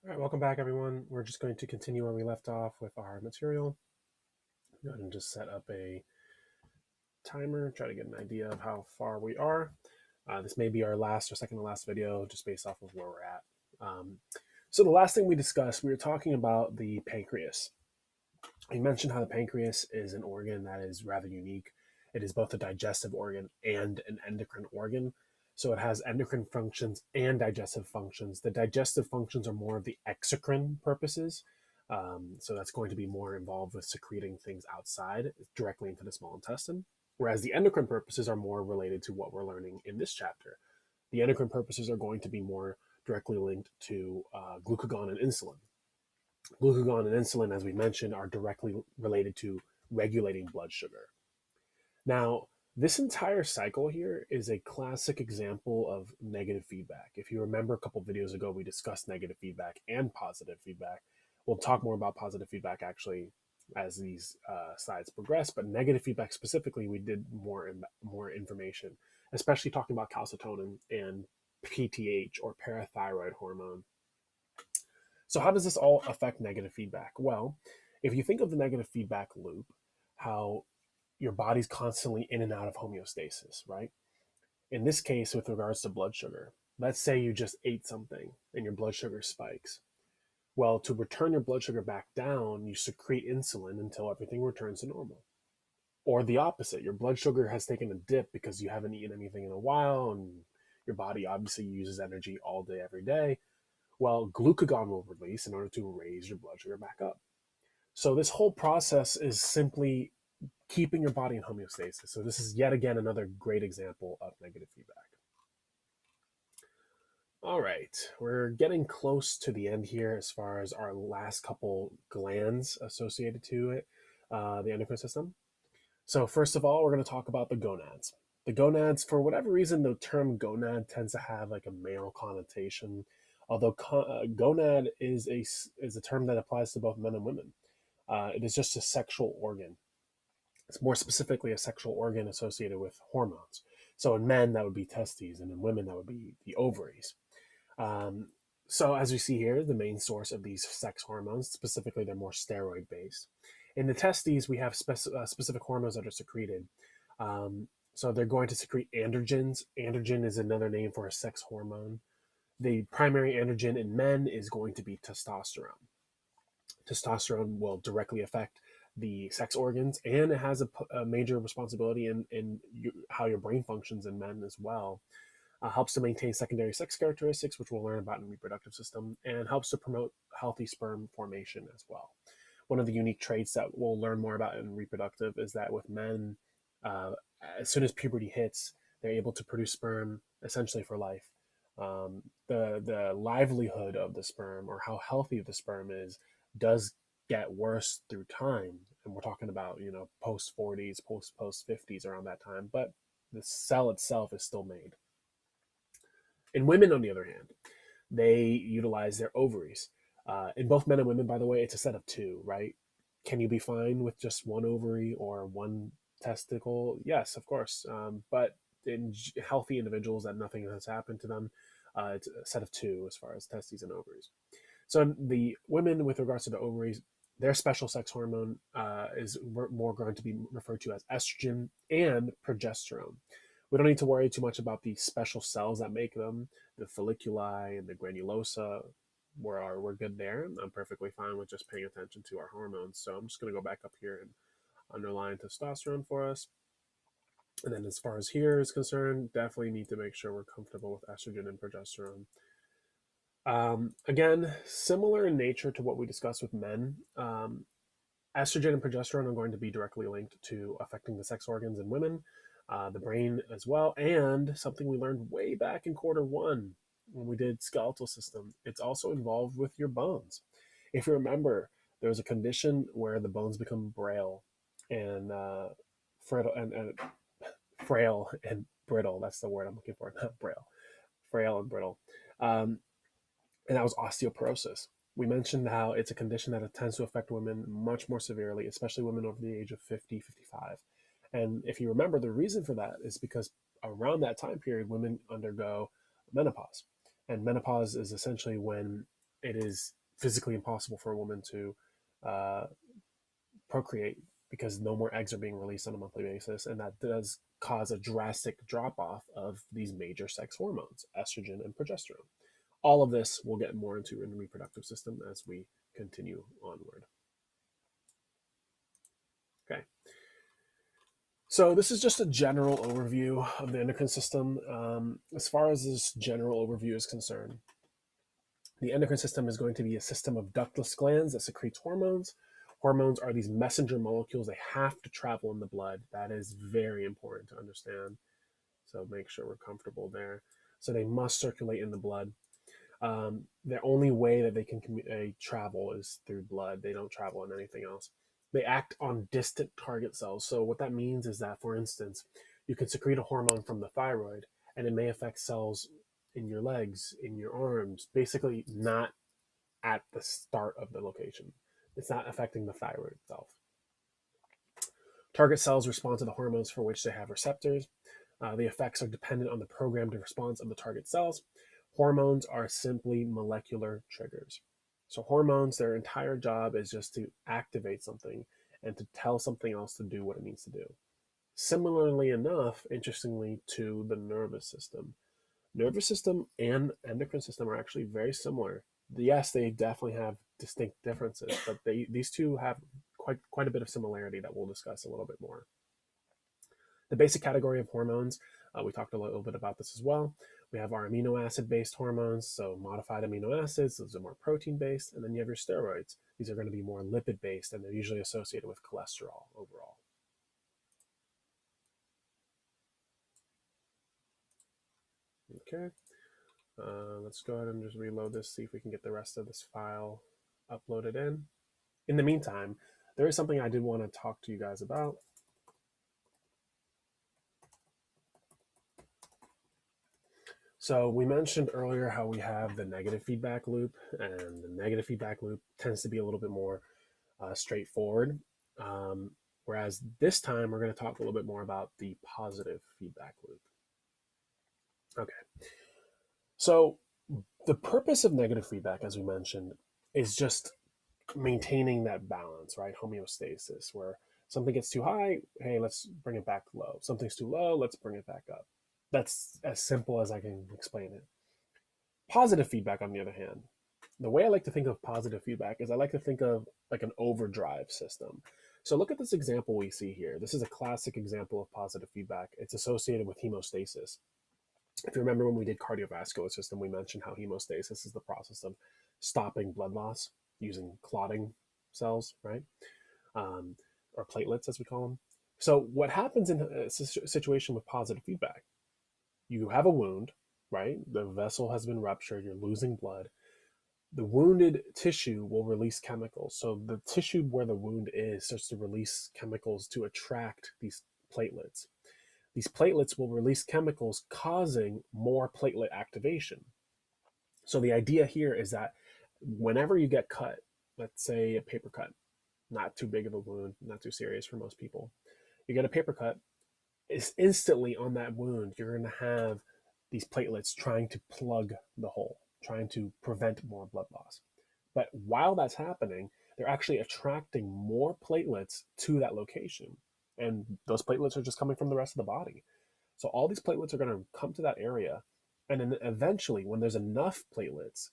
All right, welcome back, everyone. We're just going to continue where we left off with our material. Go ahead and just set up a timer, try to get an idea of how far we are. This may be our last or second to last video, just based off of where we're at. So the last thing we discussed, we were talking about the pancreas. I mentioned how the pancreas is an organ that is rather unique. It is both a digestive organ and an endocrine organ. So it has endocrine functions and digestive functions. The digestive functions are more of the exocrine purposes. So that's going to be more involved with secreting things outside directly into the small intestine. Whereas the endocrine purposes are more related to what we're learning in this chapter. The endocrine purposes are going to be more directly linked to glucagon and insulin. Glucagon and insulin, as we mentioned, are directly related to regulating blood sugar. Now, this entire cycle here is a classic example of negative feedback. If you remember a couple videos ago, we discussed negative feedback and positive feedback. We'll talk more about positive feedback actually as these slides progress, but negative feedback specifically, we did more information, especially talking about calcitonin and PTH or parathyroid hormone. So how does this all affect negative feedback? Well, if you think of the negative feedback loop, how your body's constantly in and out of homeostasis, right? In this case, with regards to blood sugar, let's say you just ate something and your blood sugar spikes. Well, to return your blood sugar back down, you secrete insulin until everything returns to normal. Or the opposite, your blood sugar has taken a dip because you haven't eaten anything in a while and your body obviously uses energy all day, every day. Well, glucagon will release in order to raise your blood sugar back up. So this whole process is simply keeping your body in homeostasis. So this is yet again another great example of negative feedback. All right, we're getting close to the end here as far as our last couple glands associated to it, the endocrine system. So first of all, we're going to talk about the gonads. The gonads, for whatever reason, the term gonad tends to have like a male connotation, although gonad is a term that applies to both men and women. It is just a sexual organ. It's more specifically a sexual organ associated with hormones. So in men, that would be testes, and in women, that would be the ovaries. Um, so as we see here, the main source of these sex hormones, specifically, they're more steroid based. In the testes, we have specific hormones that are secreted. So they're going to secrete androgens. Androgen is another name for a sex hormone. The primary androgen in men is going to be testosterone. Testosterone will directly affect the sex organs, and it has a major responsibility in how your brain functions in men as well. Helps to maintain secondary sex characteristics, which we'll learn about in the reproductive system, and helps to promote healthy sperm formation as well. One of the unique traits that we'll learn more about in reproductive is that with men, uh, as soon as puberty hits, they're able to produce sperm essentially for life. The livelihood of the sperm, or how healthy the sperm is, does get worse through time, and we're talking about post 40s, post 50s, around that time. But the cell itself is still made. In women, on the other hand, they utilize their ovaries. In both men and women, by the way, it's a set of two, right? Can you be fine with just one ovary or one testicle? Yes, of course. But in healthy individuals that nothing has happened to them, it's a set of two as far as testes and ovaries. So the women, with regards to the ovaries, their special sex hormone is more going to be referred to as estrogen and progesterone. We don't need to worry too much about the special cells that make them, the folliculi and the granulosa. We're good there. I'm perfectly fine with just paying attention to our hormones. So I'm just going to go back up here and underline testosterone for us. And then as far as here is concerned, definitely need to make sure we're comfortable with estrogen and progesterone. Again, similar in nature to what we discussed with men. Estrogen and progesterone are going to be directly linked to affecting the sex organs in women, the brain as well, and something we learned way back in quarter one when we did skeletal system. It's also involved with your bones. If you remember, there was a condition where the bones become braille and frail and brittle. That's the word I'm looking for, not braille. Frail and brittle. Um, and that was osteoporosis. We mentioned how it's a condition that tends to affect women much more severely, especially women over the age of 50, 55. And if you remember, the reason for that is because around that time period, women undergo menopause. And menopause is essentially when it is physically impossible for a woman to uh, procreate because no more eggs are being released on a monthly basis, and that does cause a drastic drop off of these major sex hormones, estrogen and progesterone. All of this we'll get more into in the reproductive system as we continue onward. Okay. So this is just a general overview of the endocrine system. As far as this general overview is concerned, the endocrine system is going to be a system of ductless glands that secretes hormones. Hormones are these messenger molecules. They have to travel in the blood. That is very important to understand. So make sure we're comfortable there. So they must circulate in the blood. The only way that they can travel is through blood. They don't travel in anything else. They act on distant target cells. So what that means is that, for instance, you can secrete a hormone from the thyroid, and it may affect cells in your legs, in your arms, basically not at the start of the location. It's not affecting the thyroid itself. Target cells respond to the hormones for which they have receptors. The effects are dependent on the programmed response of the target cells. Hormones are simply molecular triggers. So hormones, their entire job is just to activate something and to tell something else to do what it needs to do. Similarly enough, interestingly, to the nervous system. Nervous system and endocrine system are actually very similar. Yes, they definitely have distinct differences, but these two have quite a bit of similarity that we'll discuss a little bit more. The basic category of hormones, we talked a little bit about this as well. We have our amino acid based hormones, so modified amino acids, those are more protein based, and then you have your steroids. These are going to be more lipid based, and they're usually associated with cholesterol overall. Okay, let's go ahead and just reload this, see if we can get the rest of this file uploaded in. In the meantime, there is something I did want to talk to you guys about. So we mentioned earlier how we have the negative feedback loop, and the negative feedback loop tends to be a little bit more straightforward. Whereas this time we're going to talk a little bit more about the positive feedback loop. Okay. So the purpose of negative feedback, as we mentioned, is just maintaining that balance, right? Homeostasis, where something gets too high, hey, let's bring it back low. Something's too low, let's bring it back up. That's as simple as I can explain it. Positive feedback, on the other hand, the way I like to think of positive feedback is I like to think of like an overdrive system. So look at this example we see here. This is a classic example of positive feedback. It's associated with hemostasis. If you remember when we did cardiovascular system, we mentioned how hemostasis is the process of stopping blood loss using clotting cells, right? Or platelets, as we call them. So what happens in a situation with positive feedback? You have a wound, right? The vessel has been ruptured, you're losing blood. The wounded tissue will release chemicals. So the tissue where the wound is starts to release chemicals to attract these platelets. These platelets will release chemicals causing more platelet activation. So the idea here is that whenever you get cut, let's say a paper cut, not too big of a wound, not too serious for most people, you get a paper cut, is instantly on that wound, you're going to have these platelets trying to plug the hole, trying to prevent more blood loss. But while that's happening, they're actually attracting more platelets to that location. And those platelets are just coming from the rest of the body. So all these platelets are going to come to that area. And then eventually, when there's enough platelets,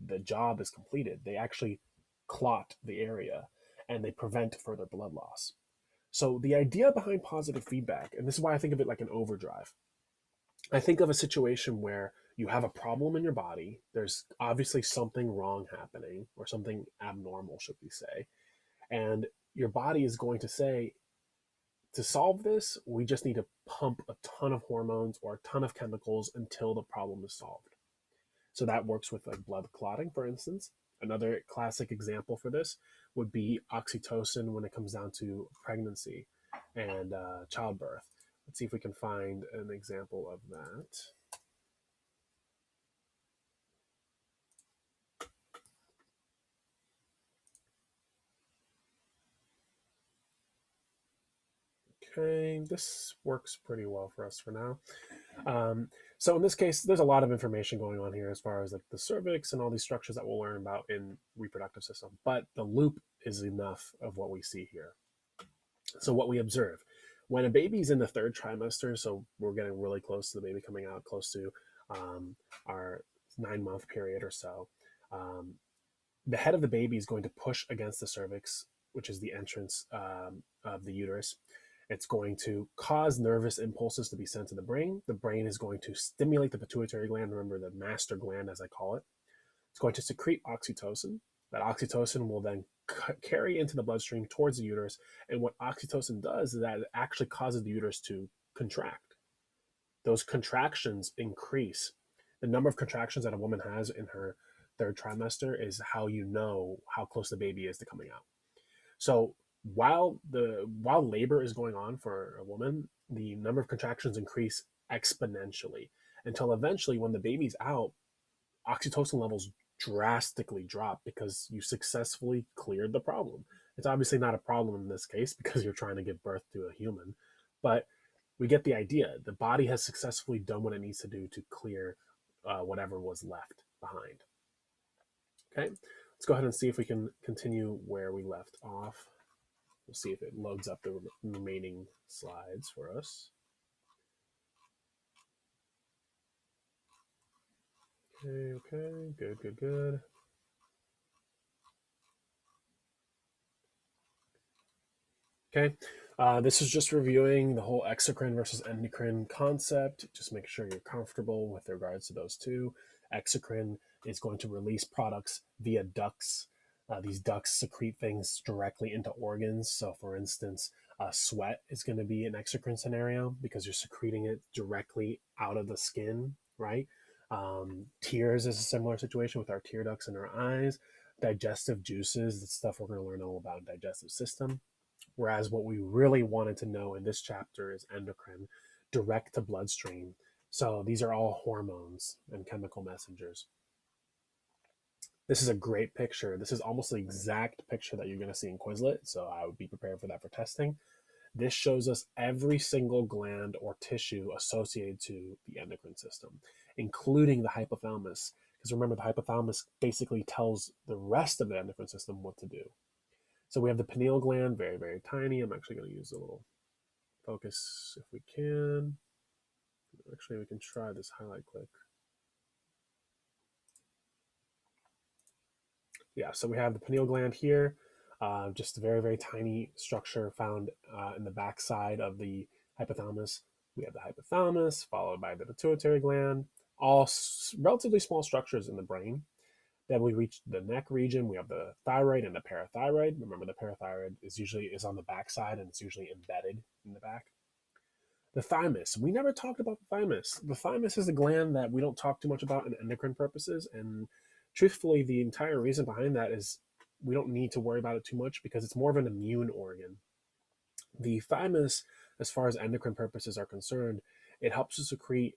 the job is completed. They actually clot the area and they prevent further blood loss. So the idea behind positive feedback, and this is why I think of it like an overdrive. I think of a situation where you have a problem in your body. There's obviously something wrong happening, or something abnormal, should we say. And your body is going to say, to solve this, we just need to pump a ton of hormones or a ton of chemicals until the problem is solved. So that works with like blood clotting, for instance. Another classic example for this would be oxytocin when it comes down to pregnancy and childbirth. Let's see if we can find an example of that. Okay, this works pretty well for us for now. Um, so in this case, there's a lot of information going on here as far as like the cervix and all these structures that we'll learn about in reproductive system. But the loop is enough of what we see here. So what we observe when a baby's in the third trimester, so we're getting really close to the baby coming out, close to our 9-month period or so. Um, the head of the baby is going to push against the cervix, which is the entrance of the uterus. It's going to cause nervous impulses to be sent to the brain. The brain is going to stimulate the pituitary gland, remember the master gland as I call it. It's going to secrete oxytocin. That oxytocin will then carry into the bloodstream towards the uterus. And what oxytocin does is that it actually causes the uterus to contract. Those contractions increase. The number of contractions that a woman has in her third trimester is how you know how close the baby is to coming out. So while labor is going on for a woman, the number of contractions increase exponentially until eventually, when the baby's out, oxytocin levels drastically drop because you successfully cleared the problem. It's obviously not a problem in this case because you're trying to give birth to a human, but we get the idea. The body has successfully done what it needs to do to clear whatever was left behind. Okay, let's go ahead and see if we can continue where we left off. We'll see if it loads up the remaining slides for us. Okay, good. Okay, this is just reviewing the whole exocrine versus endocrine concept. Just make sure you're comfortable with regards to those two. Exocrine is going to release products via ducts. These ducts secrete things directly into organs. So, for instance, sweat is going to be an exocrine scenario because you're secreting it directly out of the skin, right? Tears is a similar situation with our tear ducts in our eyes. Digestive juices, the stuff we're going to learn all about digestive system. Whereas what we really wanted to know in this chapter is endocrine, direct to bloodstream. So these are all hormones and chemical messengers. This is a great picture. This is almost the exact picture that you're going to see in Quizlet. So I would be prepared for that for testing. This shows us every single gland or tissue associated to the endocrine system, including the hypothalamus. Because remember, the hypothalamus basically tells the rest of the endocrine system what to do. So we have the pineal gland, very, very tiny. I'm actually going to use a little focus if we can. Actually, we can try this highlight click. Yeah, so we have the pineal gland here, just a very, very tiny structure found in the backside of the hypothalamus. We have the hypothalamus, followed by the pituitary gland, all relatively small structures in the brain. Then we reach the neck region. We have the thyroid and the parathyroid. Remember, the parathyroid is on the backside and it's usually embedded in the back. The thymus. We never talked about the thymus. The thymus is a gland that we don't talk too much about in endocrine purposes. And truthfully, the entire reason behind that is we don't need to worry about it too much because it's more of an immune organ. The thymus, as far as endocrine purposes are concerned, it helps to secrete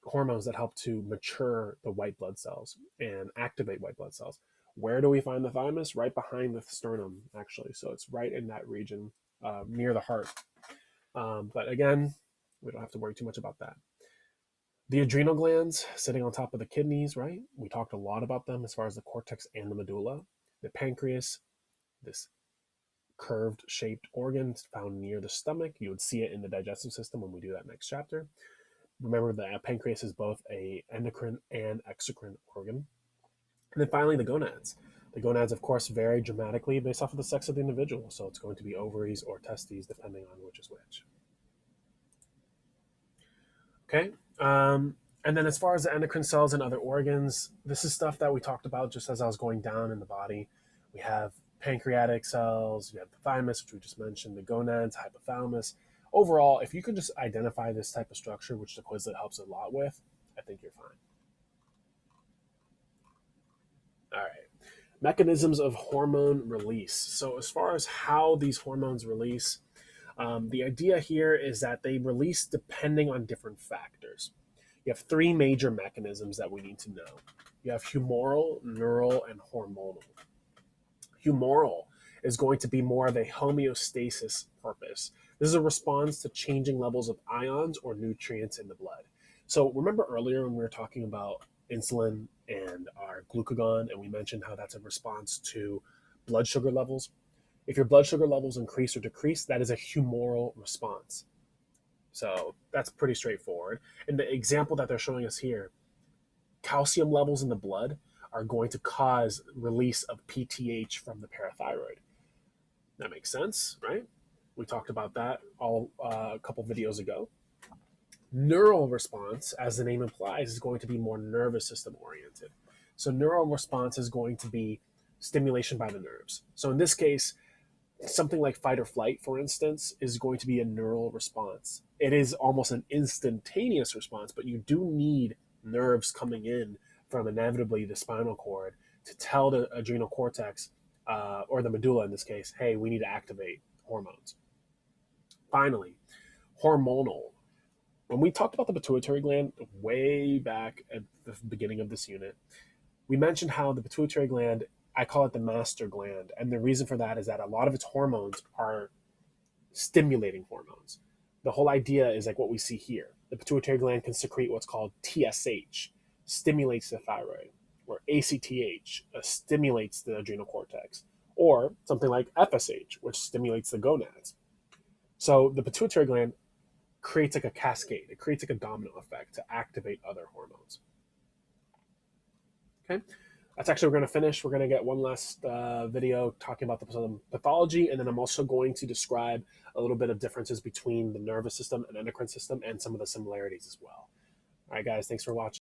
hormones that help to mature the white blood cells and activate white blood cells. Where do we find the thymus? Right behind the sternum, actually. So it's right in that region near the heart. But again, we don't have to worry too much about that. The adrenal glands sitting on top of the kidneys, right? We talked a lot about them as far as the cortex and the medulla. The pancreas, this curved shaped organ found near the stomach. You would see it in the digestive system when we do that next chapter. Remember that pancreas is both a endocrine and exocrine organ. And then finally, the gonads. The gonads, of course, vary dramatically based off of the sex of the individual. So it's going to be ovaries or testes, depending on which is which. Okay. And then as far as the endocrine cells and other organs, this is stuff that we talked about just as I was going down in the body. We have pancreatic cells, we have the thymus, which we just mentioned, the gonads, hypothalamus. Overall, if you can just identify this type of structure, which the Quizlet helps a lot with, I think you're fine. All right. Mechanisms of hormone release. So as far as how these hormones release, the idea here is that they release depending on different factors. You have three major mechanisms that we need to know. You have humoral, neural, and hormonal. Humoral is going to be more of a homeostasis purpose. This is a response to changing levels of ions or nutrients in the blood. So remember earlier when we were talking about insulin and our glucagon, and we mentioned how that's a response to blood sugar levels? If your blood sugar levels increase or decrease, that is a humoral response. So that's pretty straightforward. And the example that they're showing us here, calcium levels in the blood are going to cause release of PTH from the parathyroid. That makes sense, right? We talked about that a couple videos ago. Neural response, as the name implies, is going to be more nervous system oriented. So neural response is going to be stimulation by the nerves. So in this case, something like fight or flight, for instance, is going to be a neural response. It is almost an instantaneous response, but you do need nerves coming in from inevitably the spinal cord to tell the adrenal cortex, or the medulla in this case, hey, we need to activate hormones. Finally, hormonal. When we talked about the pituitary gland way back at the beginning of this unit, we mentioned how the pituitary gland, I call it the master gland. And the reason for that is that a lot of its hormones are stimulating hormones. The whole idea is like what we see here. The pituitary gland can secrete what's called TSH, stimulates the thyroid, or ACTH, stimulates the adrenal cortex, or something like FSH, which stimulates the gonads. So the pituitary gland creates like a cascade. It creates like a domino effect to activate other hormones. Okay, that's actually we're going to finish. We're going to get one last video talking about the pathology, and then I'm also going to describe a little bit of differences between the nervous system and endocrine system and some of the similarities as well. All right, guys, thanks for watching.